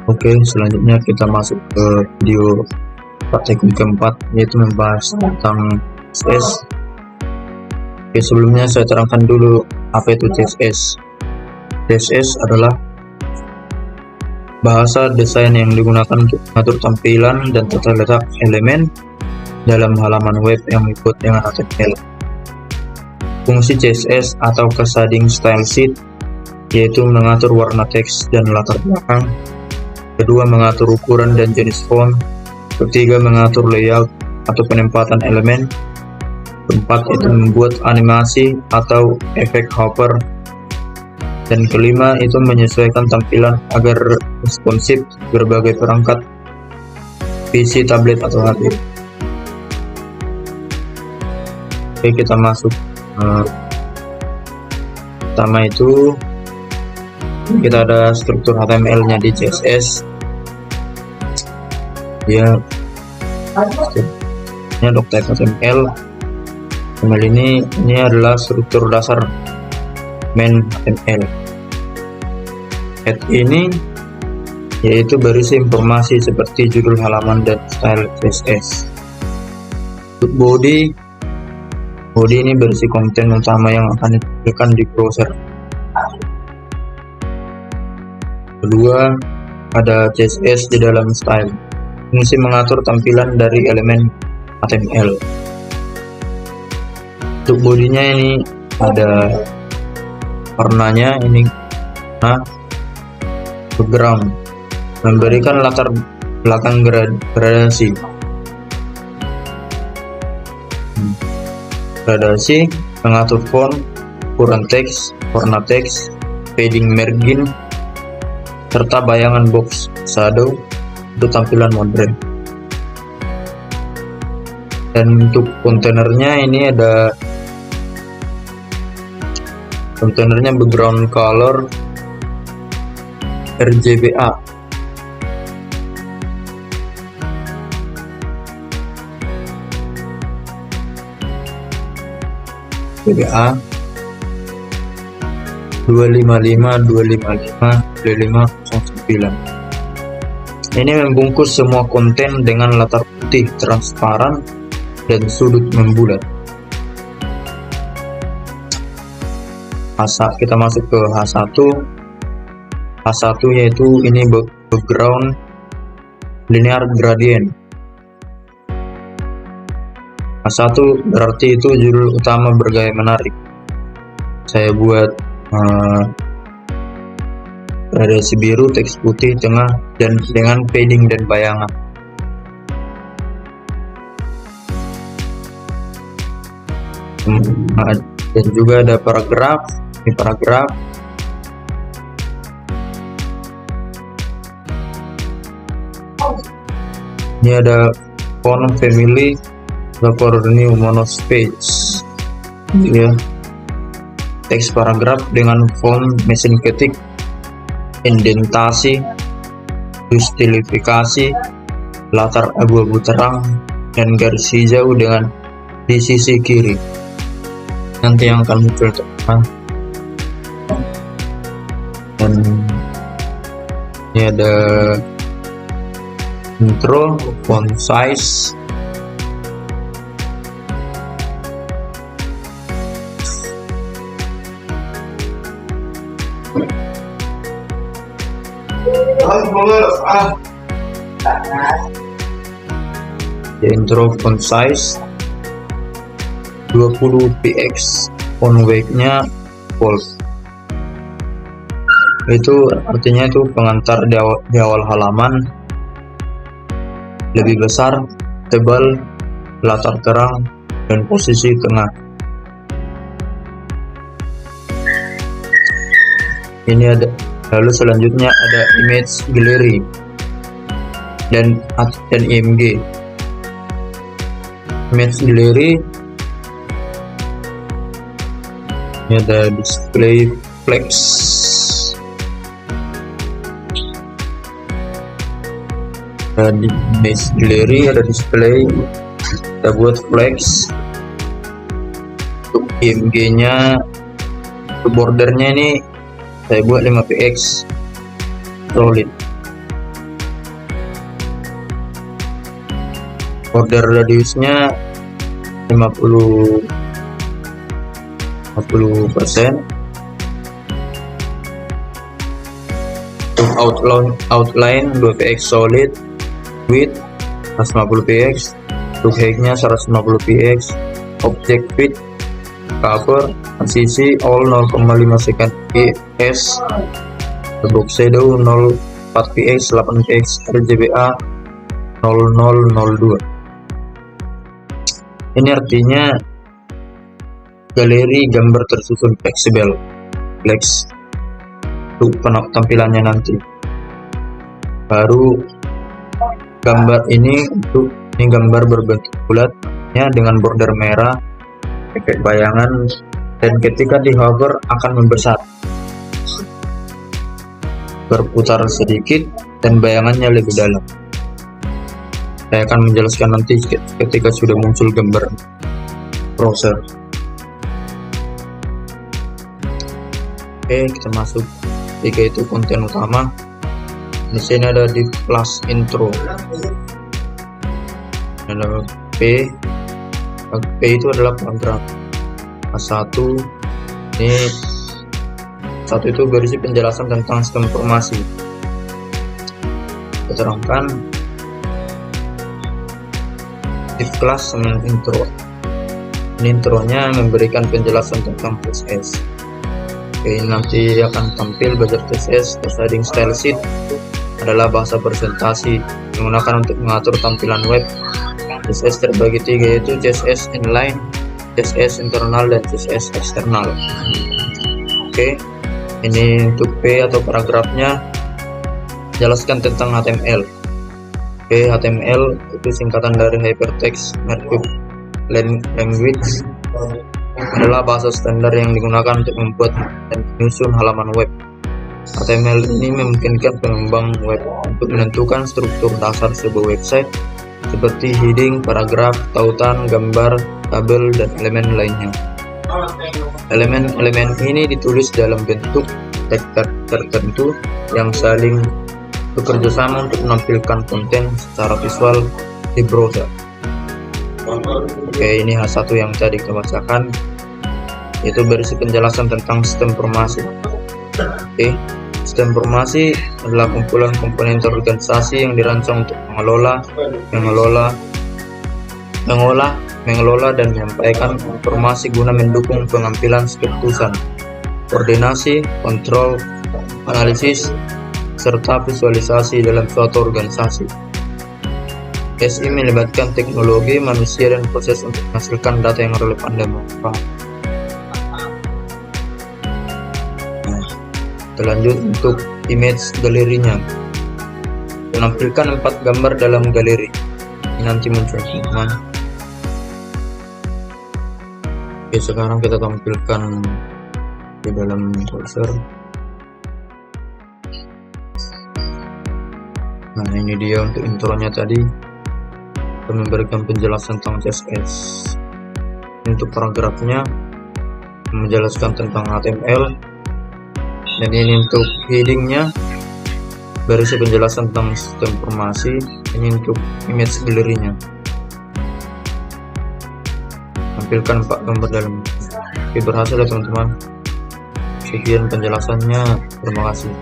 Oke, selanjutnya kita masuk ke video praktikum keempat, yaitu membahas tentang CSS. Oke, sebelumnya saya terangkan dulu apa itu CSS. CSS adalah bahasa desain yang digunakan untuk mengatur tampilan dan tata letak elemen dalam halaman web yang dibuat dengan HTML. Fungsi CSS atau shading style sheet yaitu mengatur warna teks dan latar belakang. Kedua, mengatur ukuran dan jenis font. Ketiga, mengatur layout atau penempatan elemen. Keempat, itu membuat animasi atau efek hover. Dan kelima, itu menyesuaikan tampilan agar responsif berbagai perangkat PC, tablet, atau HP. Oke, kita masuk. Pertama itu kita ada struktur HTML-nya di CSS. Ya, ini .type HTML. HTML ini adalah struktur dasar main HTML. Head ini yaitu berisi informasi seperti judul halaman dan style CSS. Untuk body ini berisi konten utama yang akan ditampilkan di browser. Kedua, ada CSS di dalam style. Fungsi mengatur tampilan dari elemen HTML. Untuk bodinya ini ada warnanya, ini background, memberikan latar belakang gradasi. Gradasi mengatur font, ukuran teks, warna teks, padding margin, serta bayangan box shadow untuk tampilan modern. Dan untuk kontainernya ini ada kontainernya background color RGBA. RGBA 255 ini membungkus semua konten dengan latar putih transparan dan sudut membulat. Kita masuk ke H1. H1 yaitu ini background linear gradient. H1 berarti itu judul utama bergaya menarik. Saya buat gradasi biru, teks putih tengah, dan dengan padding dan bayangan. Dan juga ada paragraf. Ini paragraf. Ini ada font family for new monospace. Ya. Teks paragraf dengan font mesin ketik, indentasi, stilifikasi, latar abu-abu terang, dan garis hijau dengan di sisi kiri. Nanti yang akan muncul tengah. Dan ini ada intro, font size, intro font size 20 px, font weight-nya bold. Itu artinya itu pengantar di awal halaman, lebih besar, tebal, latar terang, dan posisi tengah. Ini ada. Lalu selanjutnya ada image gallery dan IMG. Image gallery ini ada display flex, dan di image gallery ada display, kita buat flex. Untuk IMG nya Bordernya ini saya buat 5px solid. Border radiusnya 50%. Untuk outline 2px solid, width 150px, untuk height-nya 150px, object fit, cover, transisi all 0,5 second px, box shadow 0,4px, 8px, RGBA 0002. Ini artinya galeri gambar tersusun fleksibel, flex untuk tampilannya nanti. Baru gambar ini gambar berbentuk bulatnya dengan border merah, efek bayangan, dan ketika di hover akan membesar, berputar sedikit, dan bayangannya lebih dalam. Saya akan menjelaskan nanti ketika sudah muncul gambar browser. Oke, kita masuk ketika itu konten utama. Di sini ada div plus intro, ada P itu adalah paragraf. A1 ini satu itu berisi penjelasan tentang sistem informasi. Kita terangkan div class dengan intro. Ini intronya memberikan penjelasan tentang CSS. Oke, nanti akan tampil belajar CSS. Shading style sheet adalah bahasa presentasi digunakan untuk mengatur tampilan web. CSS terbagi tiga, yaitu CSS inline, CSS internal, dan CSS eksternal. Oke, ini untuk P atau paragrafnya jelaskan tentang HTML. Oke, HTML itu singkatan dari Hypertext Markup Language, adalah bahasa standar yang digunakan untuk membuat dan menyusun halaman web. HTML ini memungkinkan pengembang web untuk menentukan struktur dasar sebuah website seperti heading, paragraf, tautan, gambar, tabel, dan elemen lainnya. Elemen-elemen ini ditulis dalam bentuk teks tertentu yang saling bekerjasama untuk menampilkan konten secara visual di browser. Oke, ini H1 yang tadi kita bacakan, yaitu berisi penjelasan tentang sistem informasi. Oke, sistem informasi adalah kumpulan komponen organisasi yang dirancang untuk mengelola, dan menyampaikan informasi guna mendukung pengambilan keputusan, koordinasi, kontrol, analisis, serta visualisasi dalam suatu organisasi. SI melibatkan teknologi, manusia, dan proses untuk menghasilkan data yang relevan dan bermanfaat. Lanjut untuk image galerinya, menampilkan 4 gambar dalam galeri. Ini nanti muncul teman. Oke, sekarang kita tampilkan di dalam browser. Nah, ini dia untuk intronya tadi, memberikan penjelasan tentang CSS. Untuk paragrafnya menjelaskan tentang HTML. Dan ini untuk headingnya berisi penjelasan tentang sistem informasi. Ini untuk image galerinya, tampilkan 4 gambar dalam. Oke, berhasil ya teman-teman. Sekian penjelasannya, terima kasih.